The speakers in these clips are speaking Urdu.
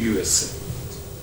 USA।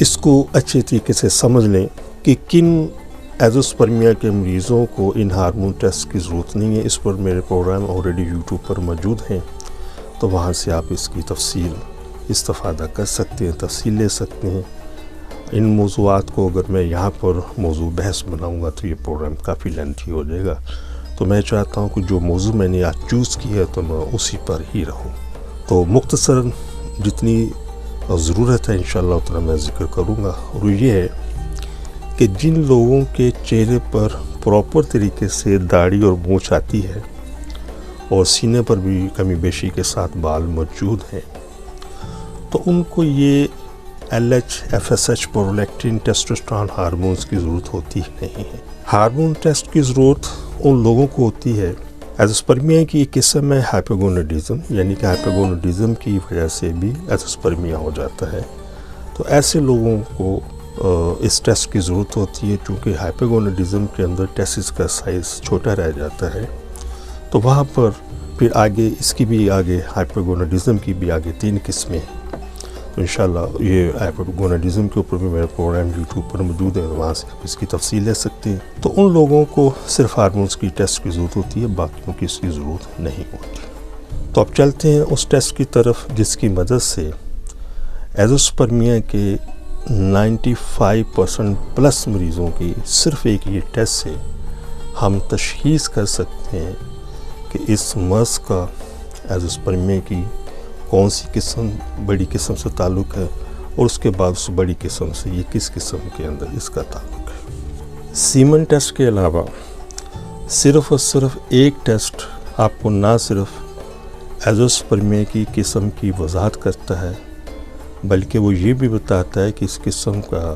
اس کو اچھے طریقے سے سمجھ لیں کہ کن ایزوسپرمیا کے مریضوں کو ان ہارمون ٹیسٹ کی ضرورت نہیں ہے. اس پر میرے پروگرام آلریڈی یوٹیوب پر موجود ہیں، تو وہاں سے آپ اس کی تفصیل استفادہ کر سکتے ہیں، تفصیل لے سکتے ہیں. ان موضوعات کو اگر میں یہاں پر موضوع بحث بناؤں گا تو یہ پروگرام کافی لینتھی ہو جائے گا. تو میں چاہتا ہوں کہ جو موضوع میں نے آج چوز کیا ہے تو میں اسی پر ہی رہوں. تو مختصر جتنی ضرورت ہے انشاءاللہ اتنا میں ذکر کروں گا، اور یہ ہے کہ جن لوگوں کے چہرے پر پراپر طریقے سے داڑھی اور مونچھ آتی ہے اور سینے پر بھی کمی بیشی کے ساتھ بال موجود ہیں، تو ان کو یہ LH FSH پرولیکٹین ٹیسٹوسٹرون ہارمونز کی ضرورت ہوتی نہیں ہے. ہارمون ٹیسٹ کی ضرورت ان لوگوں کو ہوتی ہے. ایزوسپرمیا کی ایک قسم ہے ہائپوگونیڈزم، یعنی کہ ہائپوگونیڈزم کی وجہ سے بھی ایزوسپرمیا ہو جاتا ہے. تو ایسے لوگوں کو اس ٹیسٹ کی ضرورت ہوتی ہے، چونکہ ہائپوگونیڈزم کے اندر ٹیسٹس کا سائز چھوٹا رہ جاتا ہے. تو وہاں پر پھر آگے اس کی بھی آگے ہائپوگونیڈزم کی بھی آگے 3 قسمیں ہیں. تو انشاءاللہ یہ ہائپوگونیڈزم کے اوپر بھی میرا پروگرام یوٹیوب پر موجود ہے، وہاں سے آپ اس کی تفصیل لے سکتے ہیں. تو ان لوگوں کو صرف ہارمونز کی ٹیسٹ کی ضرورت ہوتی ہے، باقیوں کی اس کی ضرورت نہیں ہوتی. تو اب چلتے ہیں اس ٹیسٹ کی طرف جس کی مدد سے ایزوسپرمیا کے 95% پلس مریضوں کی صرف ایک یہ ٹیسٹ سے ہم تشخیص کر سکتے ہیں کہ اس مرض کا ایزوسپرمیا کی کون سی قسم بڑی قسم سے تعلق ہے، اور اس کے بعد اس بڑی قسم سے یہ کس قسم کے اندر اس کا تعلق ہے. سیمن ٹیسٹ کے علاوہ صرف اور صرف ایک ٹیسٹ آپ کو نہ صرف ایزوسپرمیا کی قسم کی وضاحت کرتا ہے، بلکہ وہ یہ بھی بتاتا ہے کہ اس قسم کا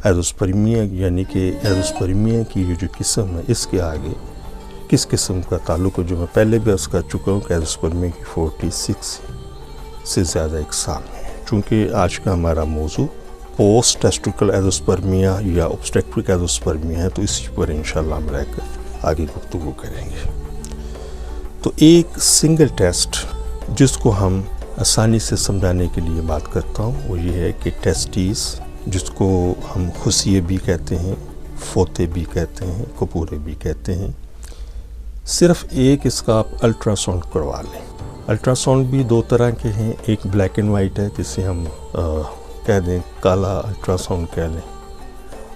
ایزوسپرمیا یعنی کہ ایزوسپرمیا کی یہ جو قسم ہے اس کے آگے کس قسم کا تعلق ہے، جو میں پہلے بھی عرض کر چکا ہوں کہ ایزوسپرمیا کی 46 سے زیادہ اقسام ہیں. چونکہ آج کا ہمارا موضوع پوسٹ ٹیسٹیکل ایزوسپرمیا یا اوبسٹیکٹرک ایزوسپرمیا ہے، تو اسی پر انشاءاللہ ہم رہ کر آگے گفتگو کریں گے. تو ایک سنگل ٹیسٹ جس کو ہم آسانی سے سمجھانے کے لیے بات کرتا ہوں وہ یہ ہے کہ ٹیسٹیز، جس کو ہم خصیے بھی کہتے ہیں، فوتے بھی کہتے ہیں، کپورے بھی کہتے ہیں، صرف ایک اس کا آپ الٹرا ساؤنڈ کروا لیں. الٹرا ساؤنڈ بھی 2 طرح کے ہیں، ایک بلیک اینڈ وائٹ ہے جسے ہم کہہ دیں کالا الٹرا ساؤنڈ کہہ لیں،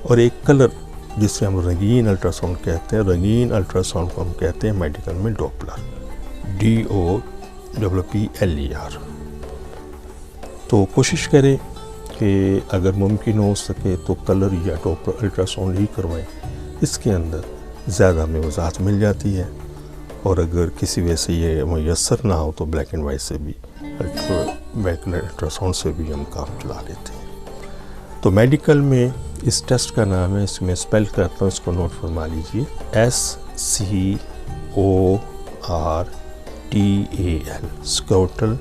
اور ایک کلر جسے ہم رنگین الٹرا ساؤنڈ کہتے ہیں. رنگین الٹرا ساؤنڈ کو ہم کہتے ہیں میڈیکل میں ڈوپلر، DOPPLER. تو کوشش کریں کہ اگر ممکن ہو سکے تو کلر یا ڈوپلر الٹرا ساؤنڈ ہی کروائیں، اس کے اندر زیادہ ہمیں وضاحت مل جاتی ہے. اور اگر کسی وجہ سے یہ میسر نہ ہو تو بلیک اینڈ وائٹ سے بھی الٹرا ساؤنڈ سے بھی ہم کام چلا لیتے ہیں. تو میڈیکل میں اس ٹیسٹ کا نام ہے، اس میں اسپیل کرتا ہوں، اس کو نوٹ فرما لیجئے، SCORTAL اسکوٹل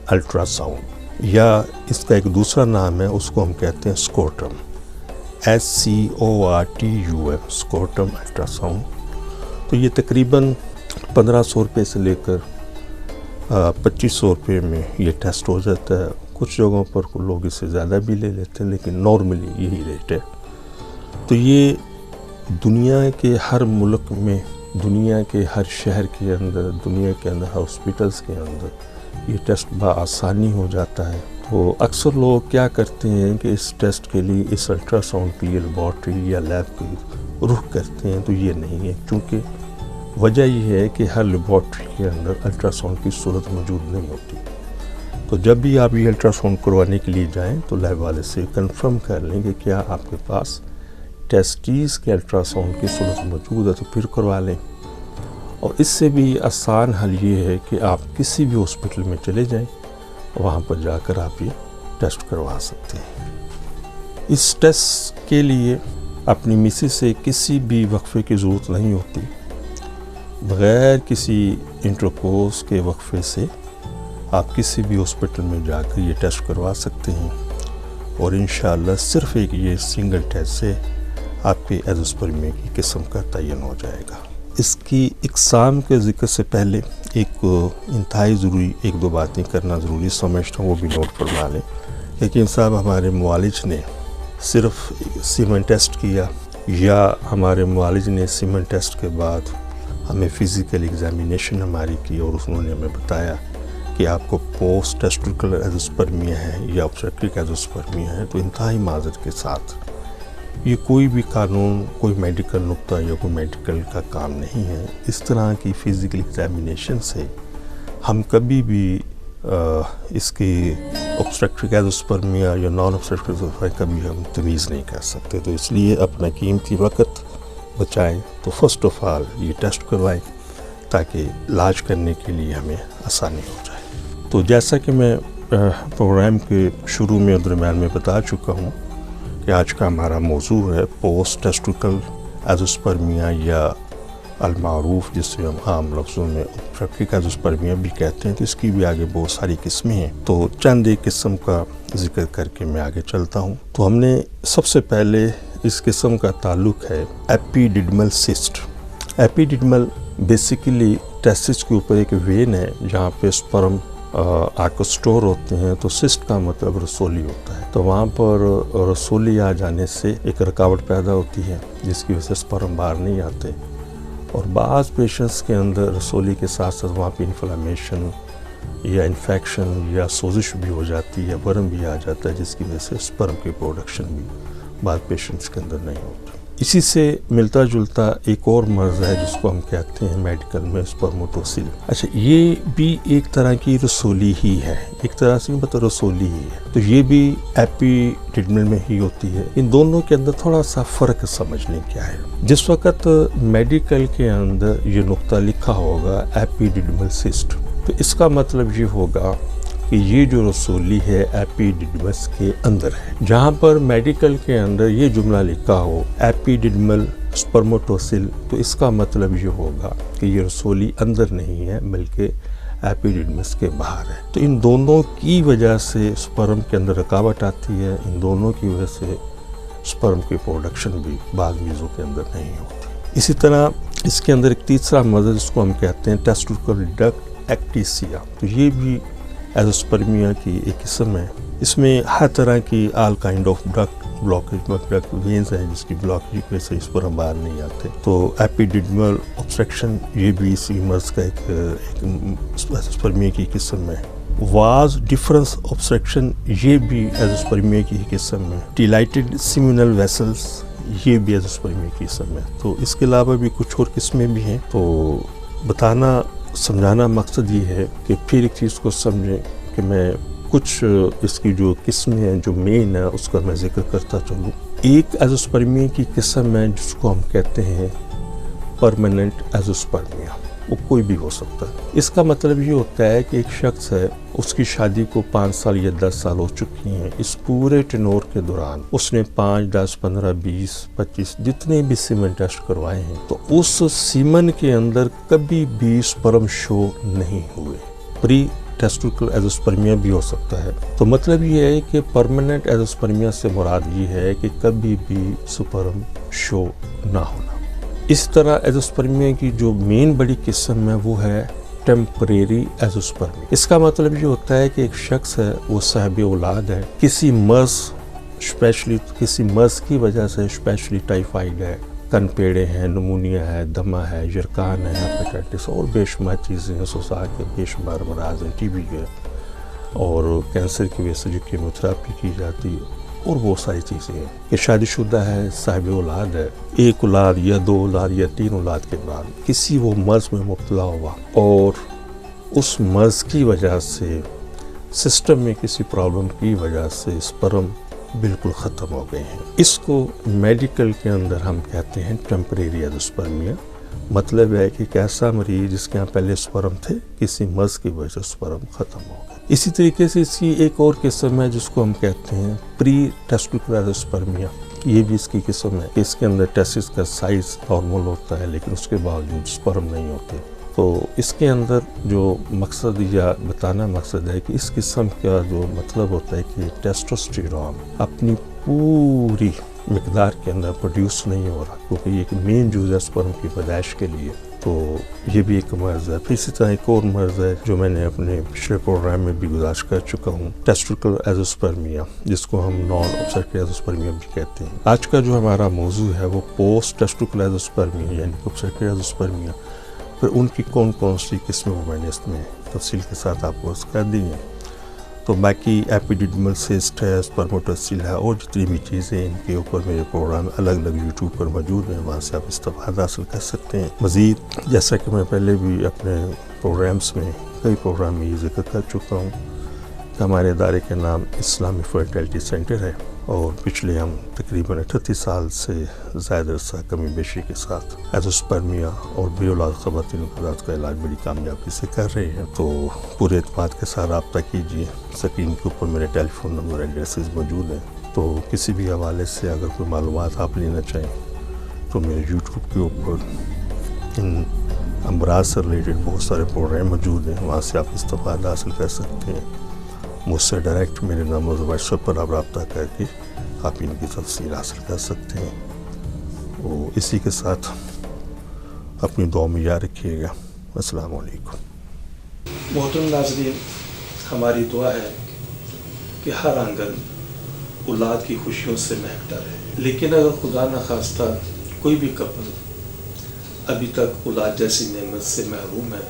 الٹرا ساؤنڈ، یا اس کا ایک دوسرا نام ہے اس کو ہم کہتے ہیں اسکوٹم، SCORTUM اسکوٹم الٹرا ساؤنڈ. تو یہ تقریباً 1500 روپے سے لے کر 2500 روپے میں یہ ٹیسٹ ہو جاتا ہے. کچھ جگہوں پر لوگ اس سے زیادہ بھی لے لیتے ہیں، لیکن نارملی یہی ریٹ ہے. تو یہ دنیا کے ہر ملک میں، دنیا کے ہر شہر کے اندر، دنیا کے اندر ہاسپٹلس کے اندر یہ ٹیسٹ بآسانی ہو جاتا ہے. تو اکثر لوگ کیا کرتے ہیں کہ اس ٹیسٹ کے لیے اس الٹرا ساؤنڈ کی لیبارٹری یا لیب کی رخ کرتے ہیں. تو یہ نہیں ہے، چونکہ وجہ یہ ہے کہ ہر لیبارٹری کے اندر الٹرا ساؤنڈ کی صورت موجود نہیں ہوتی. تو جب بھی آپ یہ الٹرا ساؤنڈ کروانے کے لیے جائیں تو لیب والے سے کنفرم کر لیں کہ کیا آپ کے پاس ٹیسٹیز کے الٹرا ساؤنڈ کی صورت موجود ہے، تو پھر کروا لیں. اور اس سے بھی آسان حل یہ ہے کہ آپ کسی بھی ہاسپٹل میں چلے جائیں، وہاں پر جا کر آپ یہ ٹیسٹ کروا سکتے ہیں. اس ٹیسٹ کے لیے اپنی مسز سے کسی بھی وقفے کی ضرورت نہیں ہوتی. بغیر کسی انٹرکورس کے وقفے سے آپ کسی بھی ہاسپٹل میں جا کر یہ ٹیسٹ کروا سکتے ہیں، اور انشاءاللہ صرف ایک یہ سنگل ٹیسٹ سے آپ کے ایزوسپرمیا کی قسم کا تعین ہو جائے گا. اس کی اقسام کے ذکر سے پہلے ایک انتہائی ضروری 1-2 باتیں کرنا ضروری سمجھتا ہوں، وہ بھی نوٹ فرما لیں. حکیم صاحب ہمارے معالج نے صرف سیمن ٹیسٹ کیا یا ہمارے معالج نے سیمن ٹیسٹ کے بعد ہمیں فزیکل ایگزامینیشن ہماری کی اور انہوں نے ہمیں بتایا کہ آپ کو پوسٹ ٹیسٹیکولر ایزوسپرمیا ہے یا اوبسٹرکٹک ایزوسپرمیا ہے، تو انتہائی معذرت کے ساتھ یہ کوئی بھی قانون، کوئی میڈیکل نقطہ یا کوئی میڈیکل کا کام نہیں ہے۔ اس طرح کی فزیکل ایگزامینیشن سے ہم کبھی بھی اس کی اوبسٹرکٹک ایزوسپرمیا یا نان اوبسٹرکٹک ایزوسپرمیا کبھی ہم تمیز نہیں کر سکتے، تو اس لیے اپنا قیمتی وقت بچائیں تو فرسٹ آف آل یہ ٹیسٹ کروائیں تاکہ علاج کرنے کے لیے ہمیں آسانی ہو جائے۔ تو جیسا کہ میں پروگرام کے شروع میں اور درمیان میں بتا چکا ہوں کہ آج کا ہمارا موضوع ہے پوسٹ ٹیسٹیکولر ایزوسپرمیا یا المعروف جسے ہم عام لفظوں میں اوبسٹرکٹک ایزوسپرمیا بھی کہتے ہیں، تو اس کی بھی آگے بہت ساری قسمیں ہیں، تو چند ایک قسم کا ذکر کر کے میں آگے چلتا ہوں۔ تو ہم نے سب سے پہلے اس قسم کا تعلق ہے ایپیڈیڈمل سسٹ۔ ایپیڈیڈمل بیسیکلی ٹیسٹس کے اوپر ایک وین ہے جہاں پہ سپرم آ کر اسٹور ہوتے ہیں، تو سسٹ کا مطلب رسولی ہوتا ہے، تو وہاں پر رسولی آ جانے سے ایک رکاوٹ پیدا ہوتی ہے جس کی وجہ سے سپرم باہر نہیں آتے، اور بعض پیشنٹس کے اندر رسولی کے ساتھ ساتھ وہاں پہ انفلامیشن یا انفیکشن یا سوزش بھی ہو جاتی ہے، ورم بھی آ جاتا ہے جس کی وجہ سے سپرم کی پروڈکشن بھی بعض پیشنٹس کے اندر نہیں ہوتی۔ اسی سے ملتا جلتا ایک اور مرض ہے جس کو ہم کہتے ہیں میڈیکل میں سپرموٹوسل۔ اچھا، یہ بھی ایک طرح کی رسولی ہی ہے، ایک طرح سے مطلب رسولی ہی ہے، تو یہ بھی ایپیڈیڈمل میں ہی ہوتی ہے۔ ان دونوں کے اندر تھوڑا سا فرق سمجھنے کیا ہے۔ جس وقت میڈیکل کے اندر یہ نقطہ لکھا ہوگا ایپیڈیڈمل سسٹ، تو اس کا مطلب یہ ہوگا کہ یہ جو رسولی ہے ایپیڈیڈمس کے اندر ہے۔ جہاں پر میڈیکل کے اندر یہ جملہ لکھا ہو ایپیڈیڈمل سپرموٹوسل، تو اس کا مطلب یہ ہوگا کہ یہ رسولی اندر نہیں ہے بلکہ ایپیڈیڈمس کے باہر ہے۔ تو ان دونوں کی وجہ سے سپرم کے اندر رکاوٹ آتی ہے، ان دونوں کی وجہ سے سپرم کی پروڈکشن بھی بعض مریضوں کے اندر نہیں ہوتی۔ اسی طرح اس کے اندر ایک تیسرا مرض جس کو ہم کہتے ہیں ٹیسٹیکولر ڈکٹ ایکٹیسیا، تو یہ بھی ایزوسپرمیا کی ایک قسم ہے۔ اس میں ہر طرح کی all kind of duct blockage, duct veins ہیں جس کی بلاکیج کی وجہ سے اس پر ہم باہر نہیں آتے۔ تو ایپیڈیڈمل اوبسٹرکشن یہ بھی اسی مرض کا ایک ایزوسپرمیا کی قسم ہے۔ واز ڈفرنس اوبسٹرکشن یہ بھی ایزوسپرمیا کی قسم ہے۔ ڈیلائٹڈ سیمینل ویسلز یہ بھی ایزوسپرمیا کی قسم ہے۔ تو اس کے علاوہ بھی کچھ اور قسمیں بھی ہیں، تو بتانا سمجھانا مقصد یہ ہے کہ پھر ایک چیز کو سمجھیں کہ میں کچھ اس کی جو قسمیں ہیں جو مین ہے اس کا میں ذکر کرتا چلوں۔ ایک ایزوسپرمیا کی قسم ہے جس کو ہم کہتے ہیں پرماننٹ ایزوسپرمیا، وہ کوئی بھی ہو سکتا ہے۔ اس کا مطلب یہ ہوتا ہے کہ ایک شخص ہے، اس کی شادی کو 5 سال یا 10 سال ہو چکی ہیں، اس پورے ٹینور کے دوران اس نے 5، 10، 15، 20، 25 جتنے بھی سیمن ٹیسٹ کروائے ہیں، تو اس سیمن کے اندر کبھی بھی سپرم شو نہیں ہوئے۔ پری ٹیسٹیکولر ایزوسپرمیا بھی ہو سکتا ہے۔ تو مطلب یہ ہے کہ پرماننٹ ایزوسپرمیا سے مراد یہ ہے کہ کبھی بھی سپرم شو نہ ہونا۔ اس طرح ایزوسپرمیا کی جو مین بڑی قسم ہے وہ ہے ٹیمپریری ایزوسپرمیا۔ اس کا مطلب یہ ہوتا ہے کہ ایک شخص ہے، وہ صاحب اولاد ہے، کسی مرض کی وجہ سے، اسپیشلی ٹائیفائیڈ ہے، کن پیڑے ہیں، نمونیا ہے، دمہ ہے، یرکان ہے، ہیپیٹائٹس اور بے شمار چیزیں ہیں، سوسا کے بے شمار امراض ہیں، ٹی بی ہے، اور کینسر کی وجہ سے جو کیموتھراپی کی جاتی ہے، اور بہت ساری چیزیں ہیں کہ شادی شدہ ہے، صاحب اولاد ہے، 1 اولاد یا 2 اولاد یا 3 اولاد کے بعد کسی وہ مرض میں مبتلا ہوا اور اس مرض کی وجہ سے سسٹم میں کسی پرابلم کی وجہ سے سپرم بالکل ختم ہو گئے ہیں، اس کو میڈیکل کے اندر ہم کہتے ہیں ٹیمپریری ایزوسپرمیا۔ مطلب ہے کہ ایک ایسا مریض جس کے یہاں پہلے سپرم تھے، کسی مرض کی وجہ سے سپرم ختم ہو گئے۔ اسی طریقے سے اس کی ایک اور قسم ہے جس کو ہم کہتے ہیں پری ٹیسٹیکولر ایزوسپرمیا۔ یہ بھی اس کی قسم ہے کہ اس کے اندر ٹیسٹس کا سائز نارمل ہوتا ہے لیکن اس کے باوجود سپرم نہیں ہوتے۔ تو اس کے اندر جو مقصد یا بتانا مقصد ہے کہ اس قسم کا جو مطلب ہوتا ہے کہ ٹیسٹوسٹیرون اپنی پوری مقدار کے اندر پروڈیوس نہیں ہو رہا، کیونکہ یہ ایک مین جز ہے سپرم کی پیدائش کے لیے، تو یہ بھی ایک مرض ہے. پھر اسی طرح ایک اور مرض ہے جو میں نے اپنے پچھلے پروگرام میں بھی گزارش کر چکا ہوں، ٹیسٹیکل ایزوسپرمیا، جس کو ہم نان اوبسٹرک ایزوسپرمیا بھی کہتے ہیں. آج کا جو ہمارا موضوع ہے وہ پوسٹ ٹیسٹیکل ایزوسپرمیا یعنی اوبسٹرک ایزوسپرمیا. پھر ان کی کون کون سی قسمیں وہ میں نے اس میں تفصیل کے ساتھ آپ کو عرض کر دی ہیں. تو باقی ایپیڈیڈمل سسٹ ہے، سپرموٹوسیل ہے، اور جتنی بھی چیزیں ان کے اوپر میرے پروگرام الگ الگ یوٹیوب پر موجود ہیں، وہاں سے آپ استفادہ حاصل کر سکتے ہیں. مزید جیسا کہ میں پہلے بھی اپنے پروگرامز میں کئی پروگرام میں یہ ذکر کر چکا ہوں کہ ہمارے ادارے کا نام اسلامی فرٹیلٹی سینٹر ہے، اور پچھلے ہم تقریباً 38 سال سے زائد عرصہ کمی بیشی کے ساتھ ایزوسپرمیا اور بے اولاد خواتین و حضرات کا علاج بڑی کامیابی سے کر رہے ہیں. تو پورے اعتماد کے ساتھ رابطہ کیجیے. اسکرین کے اوپر میرے ٹیلی فون نمبر ایڈریسز موجود ہیں. تو کسی بھی حوالے سے اگر کوئی معلومات آپ لینا چاہیں تو میرے یوٹیوب کے اوپر ان امراض سے ریلیٹڈ بہت سارے پروگرام موجود ہیں، وہاں سے آپ استفادہ حاصل کر سکتے ہیں. مجھ سے ڈائریکٹ میرے نمبر واٹس ایپ پر آپ رابطہ کر کے آپ ان کی تفصیل حاصل کر سکتے ہیں. وہ اسی کے ساتھ اپنی دعا میں یاد رکھیے گا. السلام علیکم. محترم ناظرین، ہماری دعا ہے کہ ہر آنگن اولاد کی خوشیوں سے مہکتا رہے، لیکن اگر خدا نخواستہ کوئی بھی کپل ابھی تک اولاد جیسی نعمت سے محروم ہے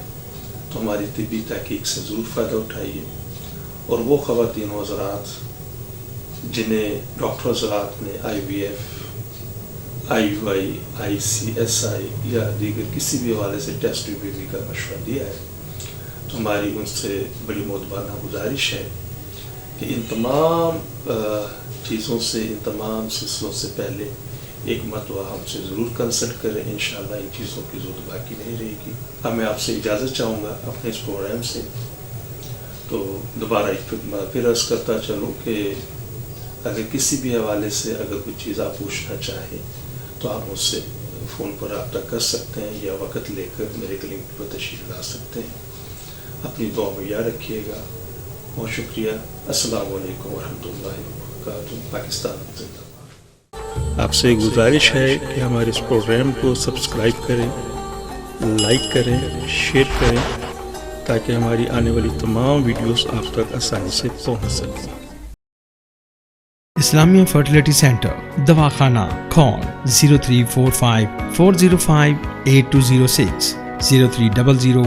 تو ہماری طبی تحقیق سے ضرور فائدہ اٹھائیے. اور وہ خواتین و حضرات جنہیں ڈاکٹر حضرات نے IVF، IUI، ICSI یا دیگر کسی بھی حوالے سے ٹیسٹ ریویو کا مشورہ دیا ہے، تو ہماری ان سے بڑی مؤدبانہ گزارش ہے کہ ان تمام چیزوں سے، ان تمام سلسلوں سے پہلے ایک مرتبہ ہم سے ضرور کنسلٹ کریں. انشاءاللہ ان چیزوں کی ضرورت باقی نہیں رہے گی. اب میں آپ سے اجازت چاہوں گا اپنے اس پروگرام سے. تو دوبارہ ایک پھر عرض کرتا چلوں کہ اگر کسی بھی حوالے سے اگر کوئی چیز آپ پوچھنا چاہیں تو آپ مجھ سے فون پر رابطہ کر سکتے ہیں یا وقت لے کر میرے کلینک پر تشریف لا سکتے ہیں. اپنی دعا میں یاد رکھیے گا. بہت شکریہ. السلام علیکم ورحمۃ اللہ وبرکاتہ. پاکستان زندہ باد. آپ سے گزارش ہے کہ ہمارے اس پروگرام کو سبسکرائب کریں، لائک کریں، شیئر کریں تاکہ ہماری آنے والی تمام ویڈیوز آپ تک آسانی سے پہنچ سکیں. اسلامیہ فرٹیلیٹی سینٹر دواخانہ کھون 0345 405 8206 0300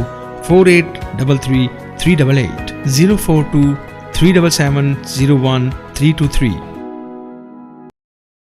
4833 388 042 377 01 323